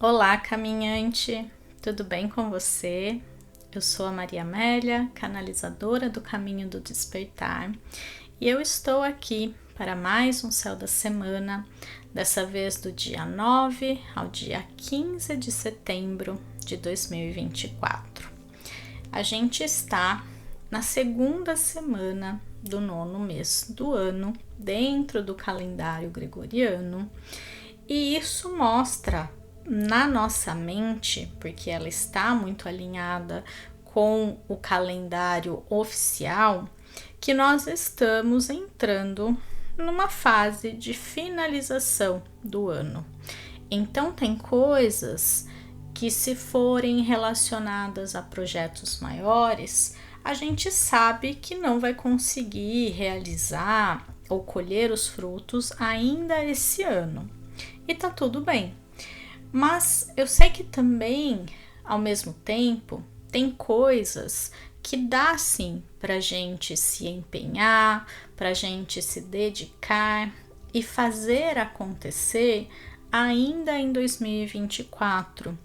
Olá, caminhante, tudo bem com você? Eu sou a Maria Amélia, canalizadora do Caminho do Despertar, e eu estou aqui para mais um Céu da Semana, dessa vez do dia 9 ao dia 15 de setembro de 2024. A gente está na segunda semana do nono mês do ano, dentro do calendário gregoriano, e isso mostra na nossa mente, porque ela está muito alinhada com o calendário oficial, que nós estamos entrando numa fase de finalização do ano. Então, tem coisas que, se forem relacionadas a projetos maiores, a gente sabe que não vai conseguir realizar ou colher os frutos ainda esse ano. E tá tudo bem. Mas eu sei que também, ao mesmo tempo, tem coisas que dá sim pra gente se empenhar, pra gente se dedicar e fazer acontecer ainda em 2024.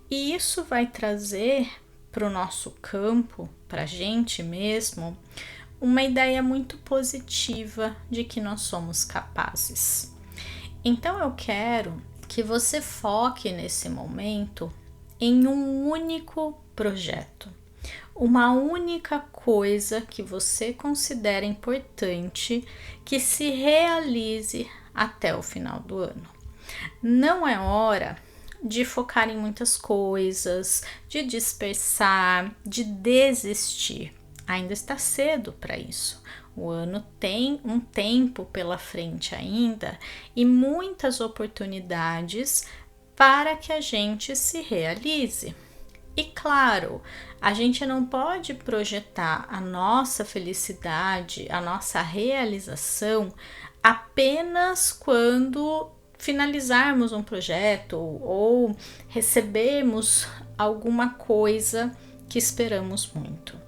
E isso vai trazer para o nosso campo, pra gente mesmo, uma ideia muito positiva de que nós somos capazes. Então eu quero que você foque nesse momento em um único projeto, uma única coisa que você considera importante que se realize até o final do ano. Não é hora de focar em muitas coisas, de dispersar, de desistir. Ainda está cedo para isso. O ano tem um tempo pela frente ainda e muitas oportunidades para que a gente se realize. E claro, a gente não pode projetar a nossa felicidade, a nossa realização apenas quando finalizarmos um projeto ou recebermos alguma coisa que esperamos muito.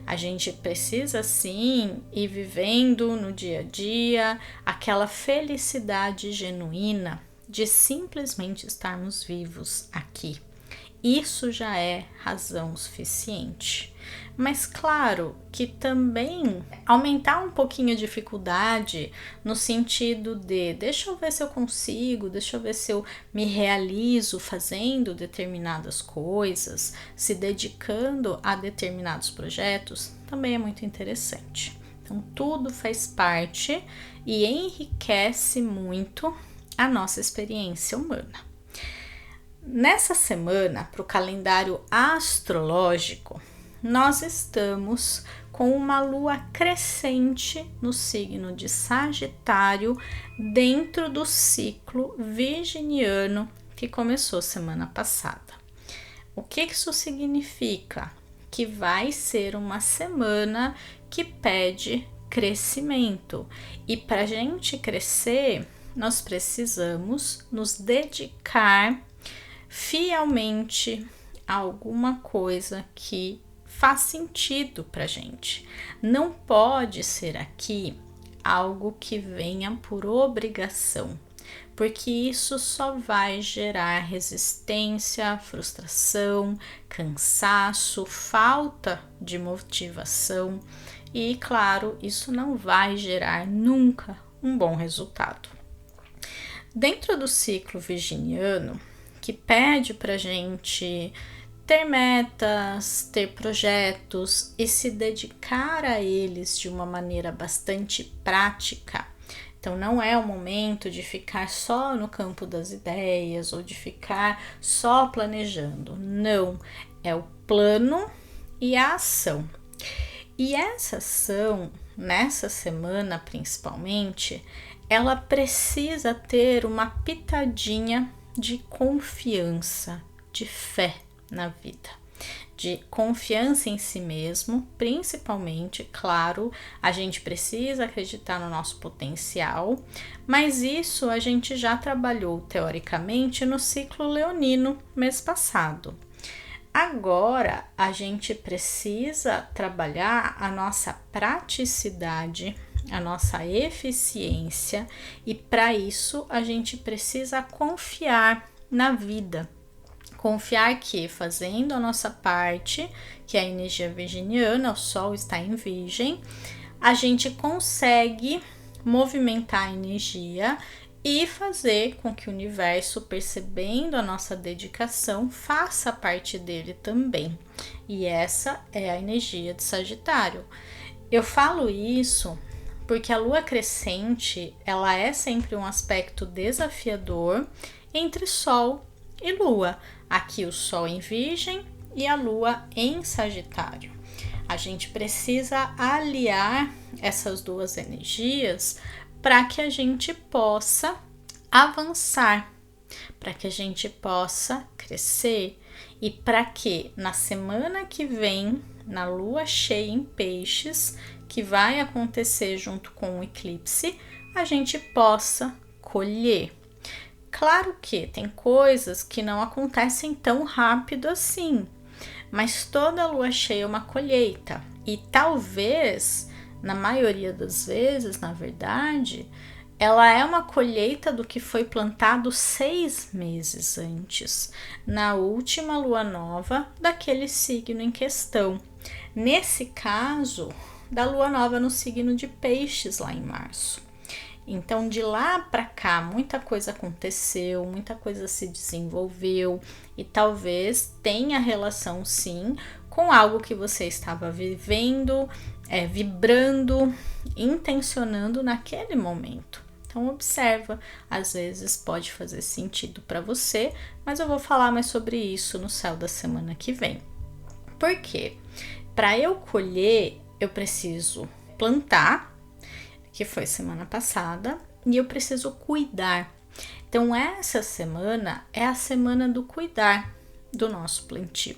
A gente precisa sim ir vivendo no dia a dia aquela felicidade genuína de simplesmente estarmos vivos aqui. Isso já é razão suficiente. Mas claro que também aumentar um pouquinho a dificuldade no sentido de deixa eu ver se eu consigo, deixa eu ver se eu me realizo fazendo determinadas coisas, se dedicando a determinados projetos, também é muito interessante. Então tudo faz parte e enriquece muito a nossa experiência humana. Nessa semana, para o calendário astrológico, nós estamos com uma lua crescente no signo de Sagitário, dentro do ciclo virginiano que começou semana passada. O que isso significa? Que vai ser uma semana que pede crescimento. E para a gente crescer, nós precisamos nos dedicar fielmente a alguma coisa que faz sentido pra gente. Não pode ser aqui algo que venha por obrigação, porque isso só vai gerar resistência, frustração, cansaço, falta de motivação e, claro, isso não vai gerar nunca um bom resultado. Dentro do ciclo virginiano, que pede pra gente ter metas, ter projetos e se dedicar a eles de uma maneira bastante prática. Então não é o momento de ficar só no campo das ideias ou de ficar só planejando. Não, é o plano e a ação. E essa ação, nessa semana principalmente, ela precisa ter uma pitadinha de confiança, de fé na vida, de confiança em si mesmo, principalmente, claro, a gente precisa acreditar no nosso potencial, mas isso a gente já trabalhou teoricamente no ciclo leonino mês passado. Agora a gente precisa trabalhar a nossa praticidade, a nossa eficiência, e para isso a gente precisa confiar na vida, Confiar que fazendo a nossa parte, que é a energia virginiana, o Sol está em Virgem, a gente consegue movimentar a energia e fazer com que o universo, percebendo a nossa dedicação, faça parte dele também. E essa é a energia de Sagitário. Eu falo isso porque a lua crescente, ela é sempre um aspecto desafiador entre Sol e Lua. Aqui o Sol em Virgem e a Lua em Sagitário. A gente precisa aliar essas duas energias para que a gente possa avançar, para que a gente possa crescer e para que na semana que vem, na lua cheia em Peixes, que vai acontecer junto com o eclipse, a gente possa colher. Claro que tem coisas que não acontecem tão rápido assim, mas toda lua cheia é uma colheita e talvez, na maioria das vezes, na verdade, ela é uma colheita do que foi plantado 6 meses antes, na última lua nova daquele signo em questão. Nesse caso, da lua nova no signo de Peixes, lá em março. Então, de lá para cá, muita coisa aconteceu, muita coisa se desenvolveu e talvez tenha relação, sim, com algo que você estava vivendo, vibrando, intencionando naquele momento. Então, observa, às vezes pode fazer sentido para você, mas eu vou falar mais sobre isso no céu da semana que vem. Por quê? Para eu colher, eu preciso plantar, que foi semana passada, e eu preciso cuidar. Então, essa semana é a semana do cuidar do nosso plantio.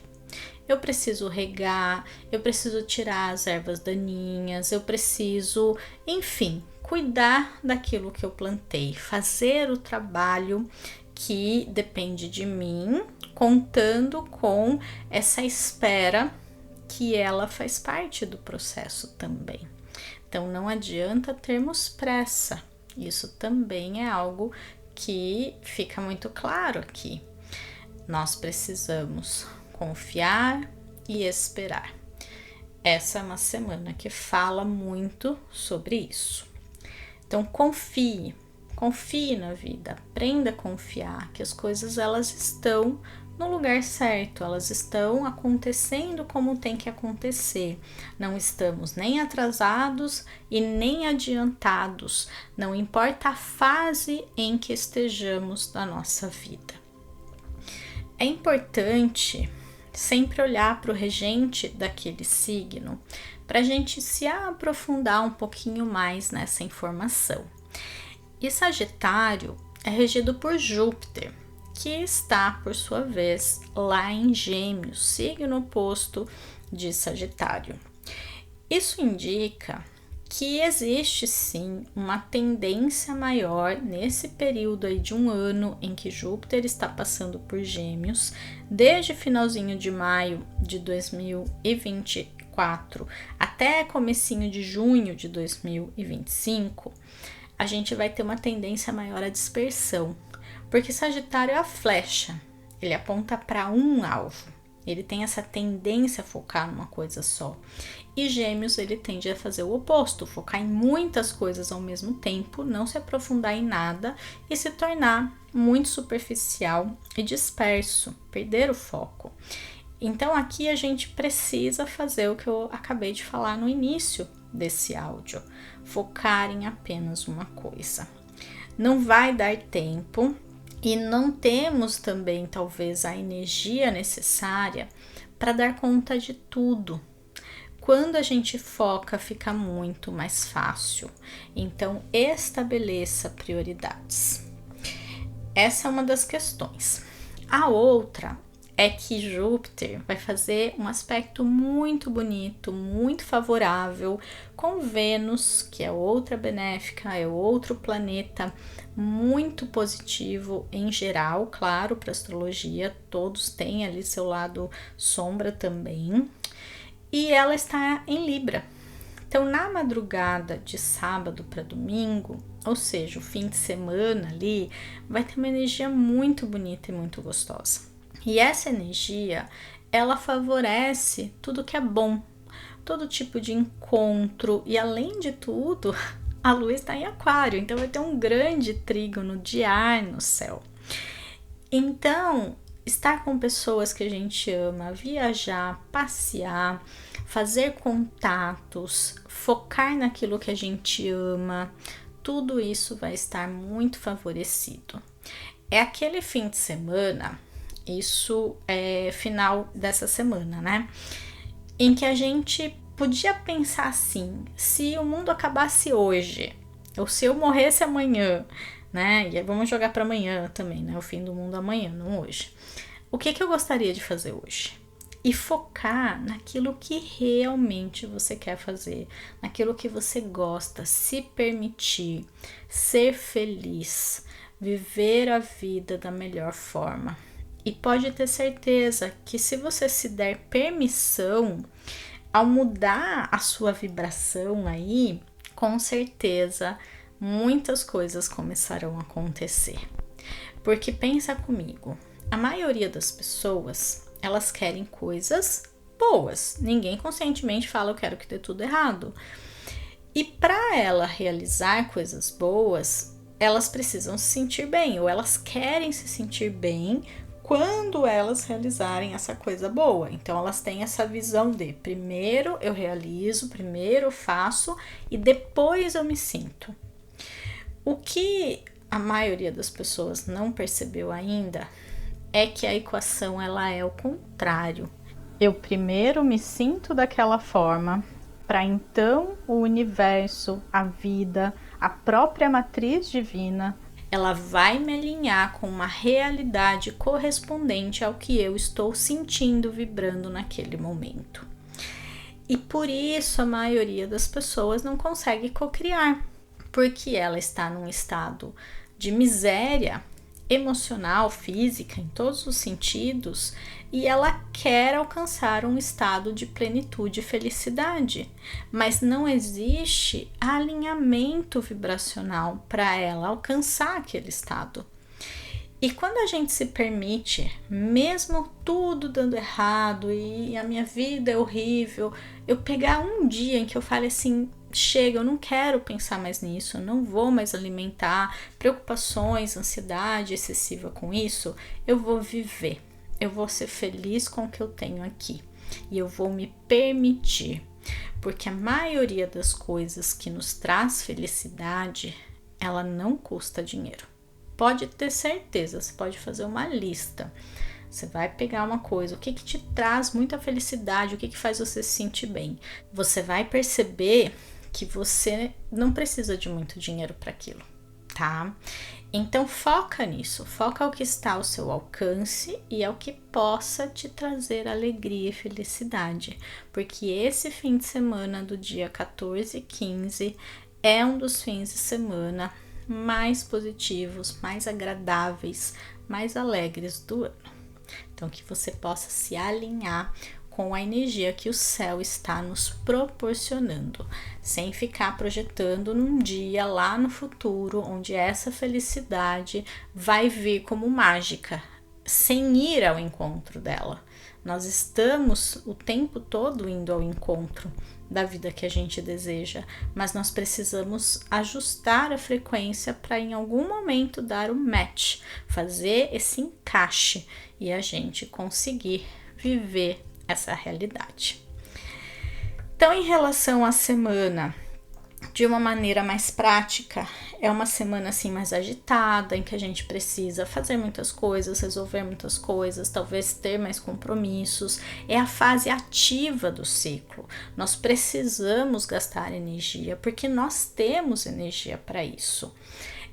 Eu preciso regar, eu preciso tirar as ervas daninhas, eu preciso, enfim, cuidar daquilo que eu plantei, fazer o trabalho que depende de mim, contando com essa espera que ela faz parte do processo também. Então, não adianta termos pressa. Isso também é algo que fica muito claro aqui. Nós precisamos confiar e esperar. Essa é uma semana que fala muito sobre isso. Então, confie na vida, aprenda a confiar que as coisas elas estão no lugar certo, elas estão acontecendo como tem que acontecer. Não estamos nem atrasados e nem adiantados, não importa a fase em que estejamos na nossa vida. É importante sempre olhar para o regente daquele signo, para a gente se aprofundar um pouquinho mais nessa informação. E Sagitário é regido por Júpiter, que está, por sua vez, lá em Gêmeos, signo oposto de Sagitário. Isso indica que existe sim uma tendência maior nesse período aí de um ano em que Júpiter está passando por Gêmeos, desde finalzinho de maio de 2024 até comecinho de junho de 2025, a gente vai ter uma tendência maior à dispersão. Porque Sagitário é a flecha, ele aponta para um alvo, ele tem essa tendência a focar numa coisa só. E Gêmeos, ele tende a fazer o oposto, focar em muitas coisas ao mesmo tempo, não se aprofundar em nada e se tornar muito superficial e disperso, perder o foco. Então aqui a gente precisa fazer o que eu acabei de falar no início desse áudio, focar em apenas uma coisa. Não vai dar tempo. E não temos também, talvez, a energia necessária para dar conta de tudo. Quando a gente foca, fica muito mais fácil. Então, estabeleça prioridades. Essa é uma das questões. A outra é que Júpiter vai fazer um aspecto muito bonito, muito favorável com Vênus, que é outra benéfica, é outro planeta muito positivo em geral, claro, para astrologia, todos têm ali seu lado sombra também, e ela está em Libra. Então, na madrugada de sábado para domingo, ou seja, o fim de semana ali, vai ter uma energia muito bonita e muito gostosa. E essa energia, ela favorece tudo que é bom, todo tipo de encontro, e além de tudo, a lua está em aquário, então vai ter um grande trígono de ar no céu. Então, estar com pessoas que a gente ama, viajar, passear, fazer contatos, focar naquilo que a gente ama, tudo isso vai estar muito favorecido. É aquele fim de semana, isso é final dessa semana, né? Em que a gente podia pensar assim, se o mundo acabasse hoje, ou se eu morresse amanhã, né? E aí vamos jogar para amanhã também, né? O fim do mundo amanhã, não hoje. O que eu gostaria de fazer hoje? E focar naquilo que realmente você quer fazer, naquilo que você gosta, se permitir, ser feliz, viver a vida da melhor forma. E pode ter certeza que se você se der permissão, ao mudar a sua vibração aí, com certeza muitas coisas começarão a acontecer. Porque pensa comigo, a maioria das pessoas, elas querem coisas boas. Ninguém conscientemente fala, eu quero que dê tudo errado. E para ela realizar coisas boas, elas precisam se sentir bem, ou elas querem se sentir bem quando elas realizarem essa coisa boa. Então elas têm essa visão de primeiro eu realizo, primeiro eu faço e depois eu me sinto. O que a maioria das pessoas não percebeu ainda é que a equação ela é o contrário. Eu primeiro me sinto daquela forma, para então o universo, a vida, a própria matriz divina, ela vai me alinhar com uma realidade correspondente ao que eu estou sentindo, vibrando naquele momento. E por isso a maioria das pessoas não consegue cocriar, porque ela está num estado de miséria emocional, física, em todos os sentidos, e ela quer alcançar um estado de plenitude e felicidade, mas não existe alinhamento vibracional para ela alcançar aquele estado. E quando a gente se permite, mesmo tudo dando errado e a minha vida é horrível, eu pegar um dia em que eu fale assim, chega, eu não quero pensar mais nisso, eu não vou mais alimentar preocupações, ansiedade excessiva com isso, eu vou viver, eu vou ser feliz com o que eu tenho aqui e eu vou me permitir, porque a maioria das coisas que nos traz felicidade, ela não custa dinheiro. Pode ter certeza, você pode fazer uma lista. Você vai pegar uma coisa, o que te traz muita felicidade, o que faz você se sentir bem. Você vai perceber que você não precisa de muito dinheiro para aquilo, tá? Então foca nisso, foca ao que está ao seu alcance e ao que possa te trazer alegria e felicidade, porque esse fim de semana do dia 14 e 15 é um dos fins de semana mais positivos, mais agradáveis, mais alegres do ano. Então que você possa se alinhar com a energia que o céu está nos proporcionando, sem ficar projetando num dia lá no futuro, onde essa felicidade vai vir como mágica, sem ir ao encontro dela. Nós estamos o tempo todo indo ao encontro da vida que a gente deseja, mas nós precisamos ajustar a frequência para em algum momento dar o match, fazer esse encaixe e a gente conseguir viver essa realidade. Então, em relação à semana, de uma maneira mais prática, é uma semana assim mais agitada, em que a gente precisa fazer muitas coisas, resolver muitas coisas, talvez ter mais compromissos. É a fase ativa do ciclo. Nós precisamos gastar energia, porque nós temos energia para isso.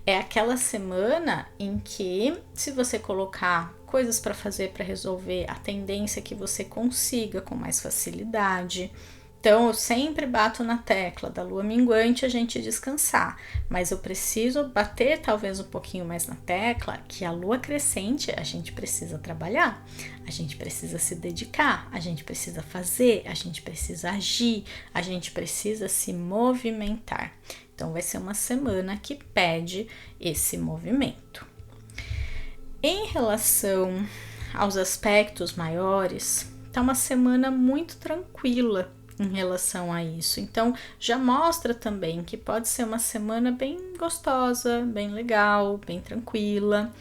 É aquela semana em que, se você colocar coisas para fazer, para resolver, a tendência é que você consiga com mais facilidade. Então, eu sempre bato na tecla da lua minguante a gente descansar, mas eu preciso bater talvez um pouquinho mais na tecla que a lua crescente a gente precisa trabalhar, a gente precisa se dedicar, a gente precisa fazer, a gente precisa agir, a gente precisa se movimentar. Então, vai ser uma semana que pede esse movimento. Em relação aos aspectos maiores, tá uma semana muito tranquila em relação a isso. Então, já mostra também que pode ser uma semana bem gostosa, bem legal, bem tranquila.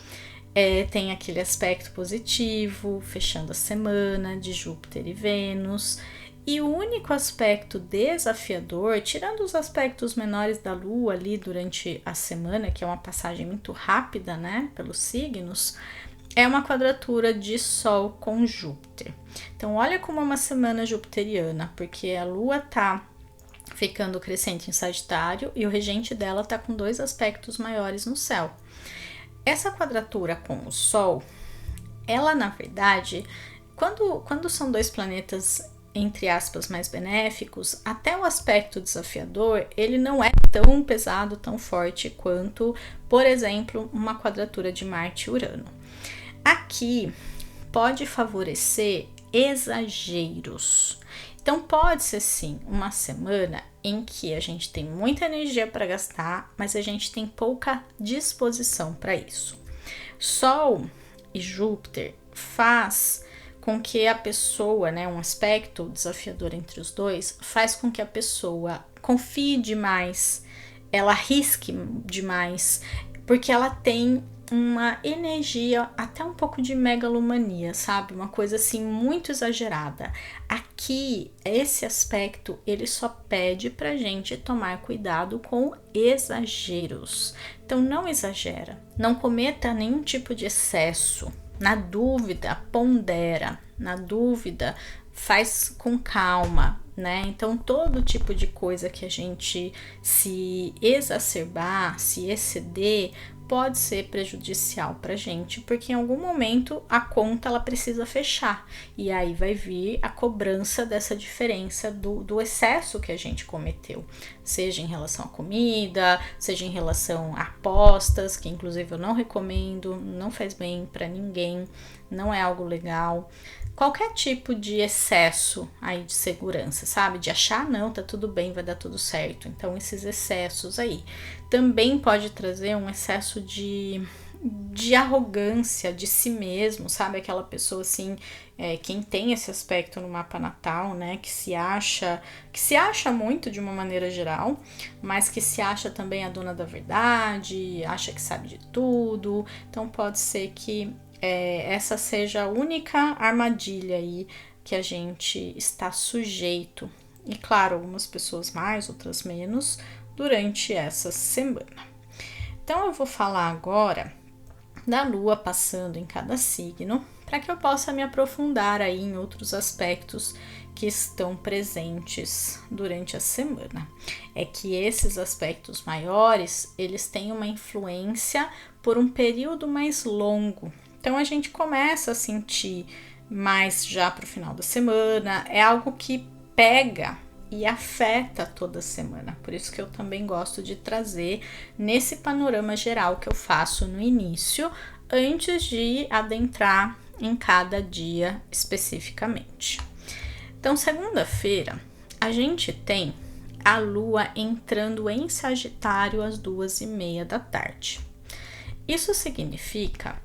Tem aquele aspecto positivo, fechando a semana, de Júpiter e Vênus. E o único aspecto desafiador, tirando os aspectos menores da Lua ali durante a semana, que é uma passagem muito rápida, né, pelos signos, é uma quadratura de Sol com Júpiter. Então, olha como é uma semana jupiteriana, porque a Lua tá ficando crescente em Sagitário e o regente dela tá com 2 aspectos maiores no céu. Essa quadratura com o Sol, ela na verdade, quando são 2 planetas entre aspas mais benéficos, até o aspecto desafiador, ele não é tão pesado, tão forte quanto, por exemplo, uma quadratura de Marte e Urano. Aqui pode favorecer exageros. Então pode ser sim uma semana em que a gente tem muita energia para gastar, mas a gente tem pouca disposição para isso. Sol e Júpiter faz com que a pessoa, né, um aspecto desafiador entre os dois, faz com que a pessoa confie demais, ela arrisque demais, porque ela tem uma energia até um pouco de megalomania, sabe? Uma coisa assim muito exagerada. Aqui, esse aspecto, ele só pede pra gente tomar cuidado com exageros. Então, não exagera, não cometa nenhum tipo de excesso. Na dúvida, pondera. Na dúvida, faz com calma, né? Então, todo tipo de coisa que a gente se exacerbar, se exceder, pode ser prejudicial para a gente, porque em algum momento a conta ela precisa fechar e aí vai vir a cobrança dessa diferença do excesso que a gente cometeu, seja em relação à comida, seja em relação a apostas, que inclusive eu não recomendo, não faz bem para ninguém, não é algo legal. Qualquer tipo de excesso aí de segurança, sabe? De achar, não, tá tudo bem, vai dar tudo certo. Então, esses excessos aí. Também pode trazer um excesso de arrogância de si mesmo, sabe? Aquela pessoa assim, quem tem esse aspecto no mapa natal, né? Que se acha muito de uma maneira geral, mas que se acha também a dona da verdade, acha que sabe de tudo. Então, pode ser que essa seja a única armadilha aí que a gente está sujeito. E claro, algumas pessoas mais, outras menos, durante essa semana. Então eu vou falar agora da Lua passando em cada signo, para que eu possa me aprofundar aí em outros aspectos que estão presentes durante a semana. É que esses aspectos maiores, eles têm uma influência por um período mais longo. Então a gente começa a sentir mais já para o final da semana, é algo que pega e afeta toda a semana. Por isso que eu também gosto de trazer nesse panorama geral que eu faço no início, antes de adentrar em cada dia especificamente. Então, segunda-feira, a gente tem a Lua entrando em Sagitário às 2:30 da tarde. Isso significa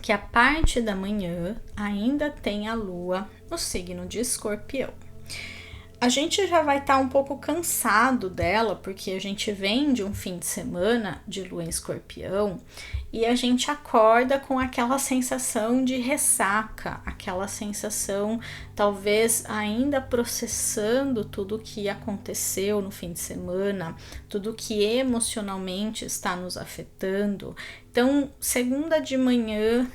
que a parte da manhã ainda tem a Lua no signo de Escorpião. A gente já vai estar um pouco cansado dela, porque a gente vem de um fim de semana de Lua em Escorpião e a gente acorda com aquela sensação de ressaca, aquela sensação talvez ainda processando tudo o que aconteceu no fim de semana, tudo que emocionalmente está nos afetando. Então, segunda de manhã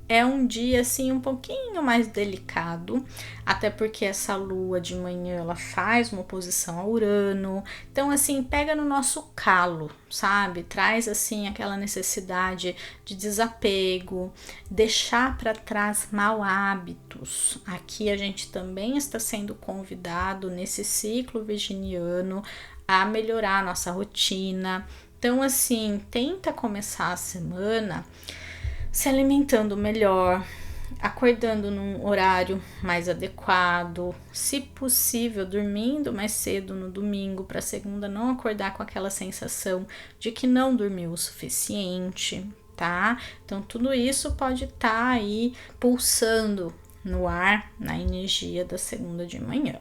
é um dia assim um pouquinho mais delicado, até porque essa lua de manhã ela faz uma oposição a Urano, então assim pega no nosso calo, sabe? Traz assim aquela necessidade de desapego, deixar para trás mau hábitos. Aqui a gente também está sendo convidado nesse ciclo virginiano a melhorar a nossa rotina. Então assim, tenta começar a semana se alimentando melhor, acordando num horário mais adequado, se possível dormindo mais cedo no domingo para segunda não acordar com aquela sensação de que não dormiu o suficiente. tá? Então, tudo isso pode estar aí pulsando no ar, na energia da segunda de manhã.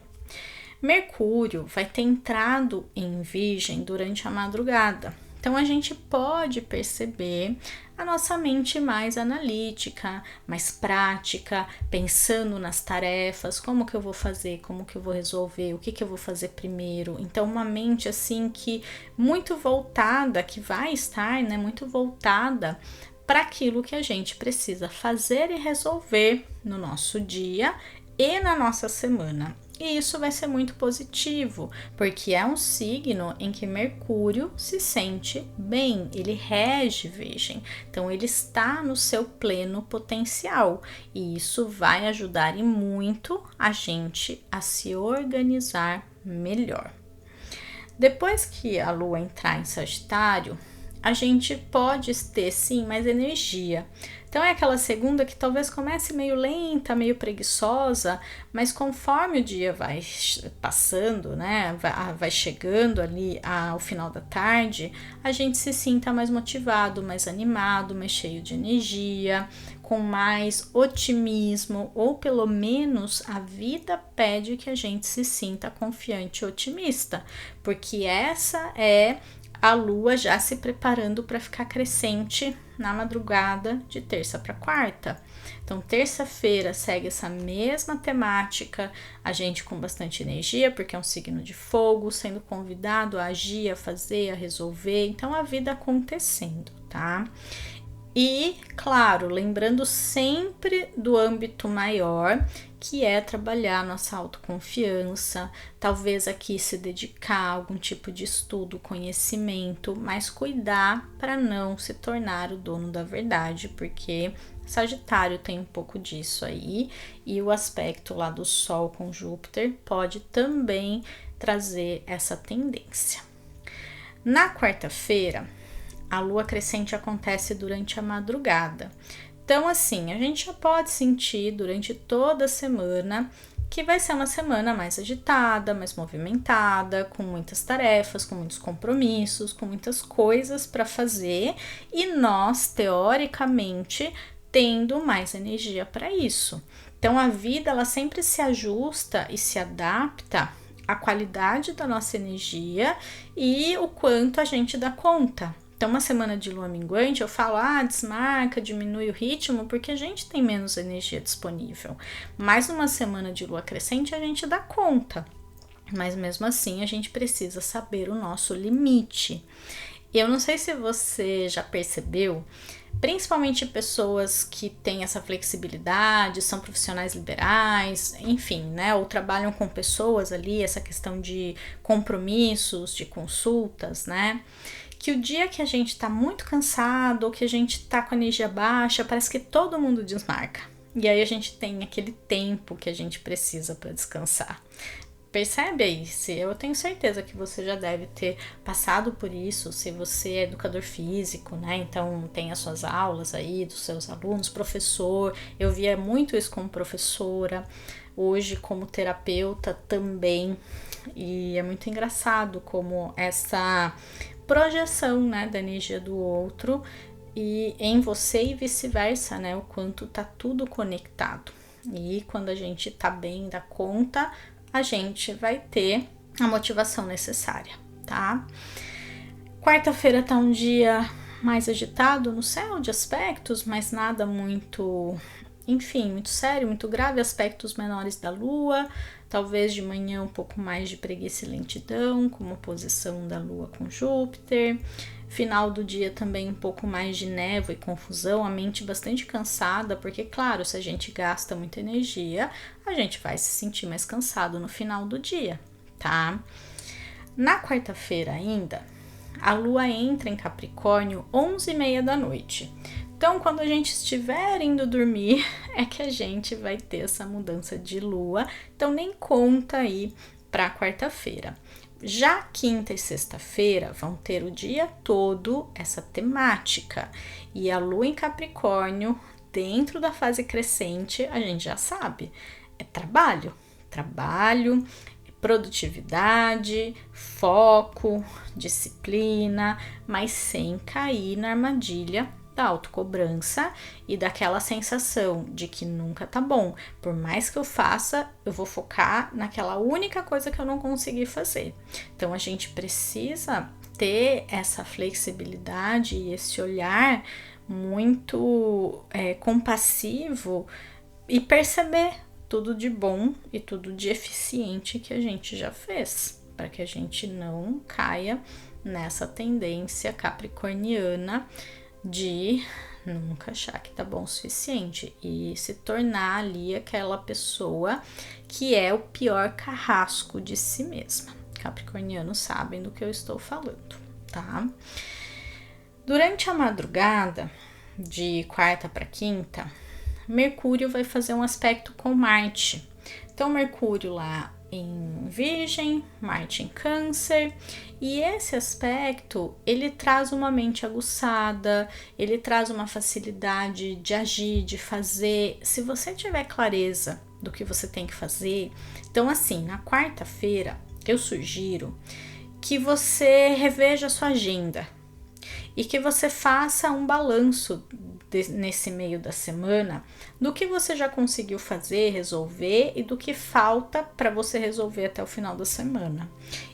Mercúrio vai ter entrado em Virgem durante a madrugada. Então, a gente pode perceber a nossa mente mais analítica, mais prática, pensando nas tarefas, como que eu vou fazer, como que eu vou resolver, o que que eu vou fazer primeiro. Então, uma mente assim que muito voltada, que vai estar, né, muito voltada para aquilo que a gente precisa fazer e resolver no nosso dia e na nossa semana. E isso vai ser muito positivo, porque é um signo em que Mercúrio se sente bem, ele rege Virgem, então ele está no seu pleno potencial, e isso vai ajudar e muito a gente a se organizar melhor. Depois que a Lua entrar em Sagitário, a gente pode ter sim mais energia. Então é aquela segunda que talvez comece meio lenta, meio preguiçosa, mas conforme o dia vai passando, né, vai chegando ali ao final da tarde, a gente se sinta mais motivado, mais animado, mais cheio de energia, com mais otimismo, ou pelo menos a vida pede que a gente se sinta confiante e otimista, porque essa é a Lua já se preparando para ficar crescente na madrugada de terça para quarta. Então, terça-feira segue essa mesma temática, a gente com bastante energia, porque é um signo de fogo, sendo convidado a agir, a fazer, a resolver. Então, a vida acontecendo, tá? E, claro, lembrando sempre do âmbito maior, que é trabalhar nossa autoconfiança, talvez aqui se dedicar a algum tipo de estudo, conhecimento, mas cuidar para não se tornar o dono da verdade, porque Sagitário tem um pouco disso aí, e o aspecto lá do Sol com Júpiter pode também trazer essa tendência. Na quarta-feira, a lua crescente acontece durante a madrugada. Então, assim, a gente já pode sentir durante toda a semana que vai ser uma semana mais agitada, mais movimentada, com muitas tarefas, com muitos compromissos, com muitas coisas para fazer, e nós, teoricamente, tendo mais energia para isso. Então, a vida, ela sempre se ajusta e se adapta à qualidade da nossa energia e o quanto a gente dá conta. Então, uma semana de lua minguante, eu falo, desmarca, diminui o ritmo, porque a gente tem menos energia disponível. Mas numa semana de lua crescente, a gente dá conta. Mas mesmo assim, a gente precisa saber o nosso limite. Eu não sei se você já percebeu, principalmente pessoas que têm essa flexibilidade, são profissionais liberais, enfim, né, ou trabalham com pessoas ali, essa questão de compromissos, de consultas, né, que o dia que a gente tá muito cansado ou que a gente tá com a energia baixa, parece que todo mundo desmarca. E aí a gente tem aquele tempo que a gente precisa para descansar. Percebe aí? Eu tenho certeza que você já deve ter passado por isso, se você é educador físico, né? Então tem as suas aulas aí dos seus alunos, professor. Eu via muito isso como professora, hoje como terapeuta também. E é muito engraçado como essa projeção, né, da energia do outro e em você e vice-versa, né? O quanto tá tudo conectado. E quando a gente tá bem da conta, a gente vai ter a motivação necessária, tá? Quarta-feira tá um dia mais agitado no céu de aspectos, mas nada muito, enfim, muito sério, muito grave, aspectos menores da lua, talvez de manhã um pouco mais de preguiça e lentidão, como oposição da lua com Júpiter. Final do dia também um pouco mais de névoa e confusão, a mente bastante cansada, porque claro, se a gente gasta muita energia, a gente vai se sentir mais cansado no final do dia, tá? Na quarta-feira ainda, a lua entra em Capricórnio 11h30 da noite. Então, quando a gente estiver indo dormir, é que a gente vai ter essa mudança de lua, então nem conta aí para quarta-feira. Já quinta e sexta-feira vão ter o dia todo essa temática. E a lua em Capricórnio, dentro da fase crescente, a gente já sabe, é trabalho, produtividade, foco, disciplina, mas sem cair na armadilha da autocobrança e daquela sensação de que nunca tá bom. Por mais que eu faça, eu vou focar naquela única coisa que eu não consegui fazer. Então a gente precisa ter essa flexibilidade e esse olhar muito compassivo e perceber tudo de bom e tudo de eficiente que a gente já fez, para que a gente não caia nessa tendência capricorniana de nunca achar que tá bom o suficiente e se tornar ali aquela pessoa que é o pior carrasco de si mesma. Capricornianos sabem do que eu estou falando, tá? Durante a madrugada, de quarta para quinta, Mercúrio vai fazer um aspecto com Marte. Então, Mercúrio lá em Virgem, Marte em Câncer, e esse aspecto, ele traz uma mente aguçada, ele traz uma facilidade de agir, de fazer. Se você tiver clareza do que você tem que fazer, então assim, na quarta-feira, eu sugiro que você reveja a sua agenda e que você faça um balanço nesse meio da semana do que você já conseguiu fazer, resolver e do que falta para você resolver até o final da semana.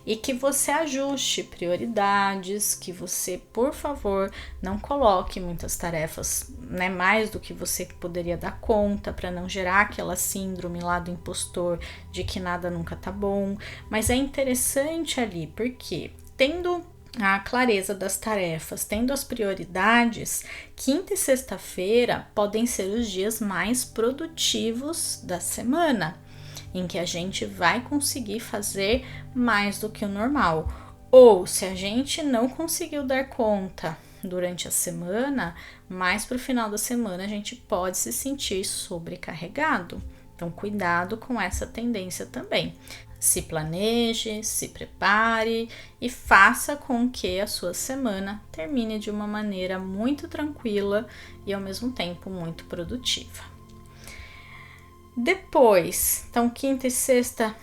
E que você ajuste prioridades, que você, por favor, não coloque muitas tarefas, né, mais do que você poderia dar conta, para não gerar aquela síndrome lá do impostor de que nada nunca tá bom. Mas é interessante ali, porque tendo a clareza das tarefas, tendo as prioridades, quinta e sexta-feira podem ser os dias mais produtivos da semana, em que a gente vai conseguir fazer mais do que o normal. Ou se a gente não conseguiu dar conta durante a semana, mais para o final da semana a gente pode se sentir sobrecarregado. Então, cuidado com essa tendência também. Se planeje, se prepare e faça com que a sua semana termine de uma maneira muito tranquila e ao mesmo tempo muito produtiva. Depois, então quinta e sexta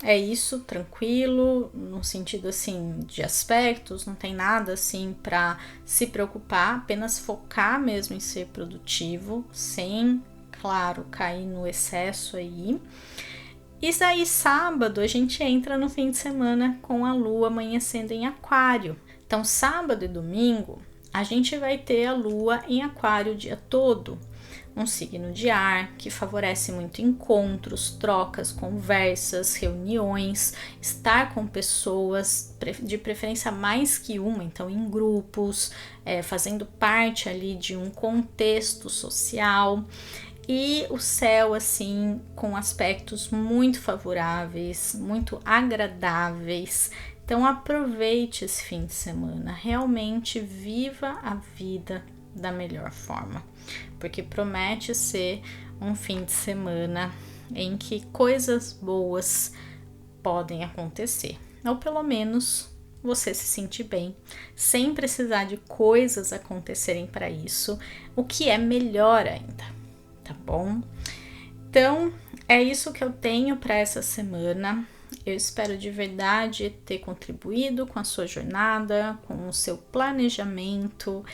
é isso, tranquilo, no sentido assim de aspectos, não tem nada assim para se preocupar, apenas focar mesmo em ser produtivo, sem, claro, cair no excesso aí. E aí, sábado, a gente entra no fim de semana com a lua amanhecendo em aquário. Então, sábado e domingo, a gente vai ter a lua em aquário o dia todo. Um signo de ar que favorece muito encontros, trocas, conversas, reuniões, estar com pessoas, de preferência mais que uma, então em grupos, fazendo parte ali de um contexto social. E o céu, assim, com aspectos muito favoráveis, muito agradáveis. Então, aproveite esse fim de semana, realmente viva a vida da melhor forma, porque promete ser um fim de semana em que coisas boas podem acontecer, ou pelo menos você se sentir bem, sem precisar de coisas acontecerem para isso, o que é melhor ainda. Tá bom? Então, é isso que eu tenho para essa semana. Eu espero de verdade ter contribuído com a sua jornada, com o seu planejamento.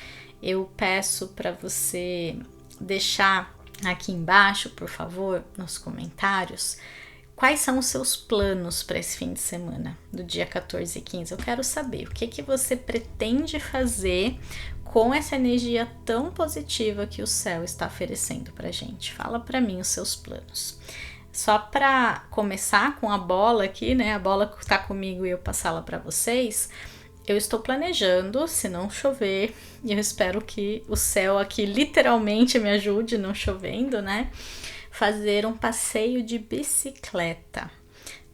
Eu peço para você deixar aqui embaixo, por favor, nos comentários, quais são os seus planos para esse fim de semana, do dia 14 e 15. Eu quero saber o que você pretende fazer com essa energia tão positiva que o céu está oferecendo pra gente. Fala pra mim os seus planos. Só para começar com a bola aqui, né? A bola que tá comigo e eu passá-la para vocês. Eu estou planejando, se não chover, e eu espero que o céu aqui literalmente me ajude, não chovendo, né? Fazer um passeio de bicicleta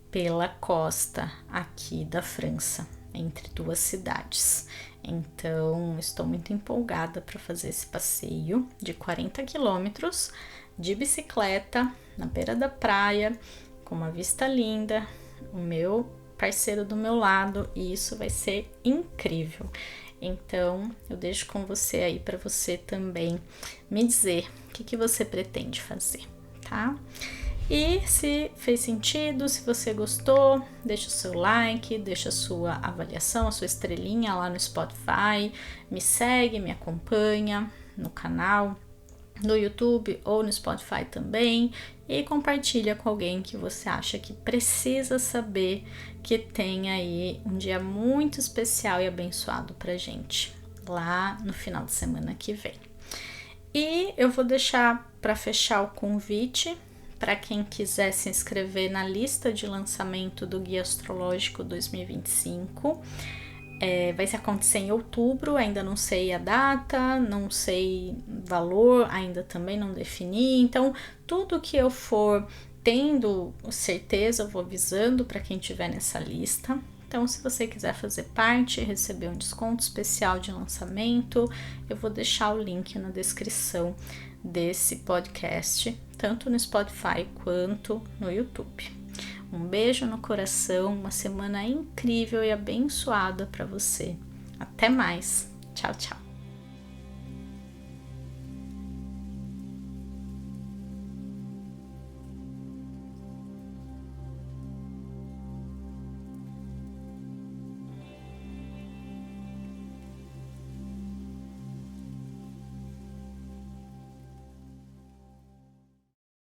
pela costa aqui da França, entre duas cidades. Então, estou muito empolgada para fazer esse passeio de 40 quilômetros de bicicleta na beira da praia, com uma vista linda, o meu parceiro do meu lado, e isso vai ser incrível. Então, eu deixo com você aí para você também me dizer o que você pretende fazer, tá? E se fez sentido, se você gostou, deixa o seu like, deixa a sua avaliação, a sua estrelinha lá no Spotify, me segue, me acompanha, no canal, no YouTube ou no Spotify também, e compartilha com alguém que você acha que precisa saber que tem aí um dia muito especial e abençoado pra gente, lá no final de semana que vem. E eu vou deixar para fechar o convite para quem quiser se inscrever na lista de lançamento do Guia Astrológico 2025. Vai se acontecer em outubro, ainda não sei a data, não sei valor, ainda também não defini. Então, tudo que eu for tendo certeza, eu vou avisando para quem estiver nessa lista. Então, se você quiser fazer parte e receber um desconto especial de lançamento, eu vou deixar o link na descrição desse podcast, tanto no Spotify quanto no YouTube. Um beijo no coração, uma semana incrível e abençoada para você. Até mais. Tchau, tchau.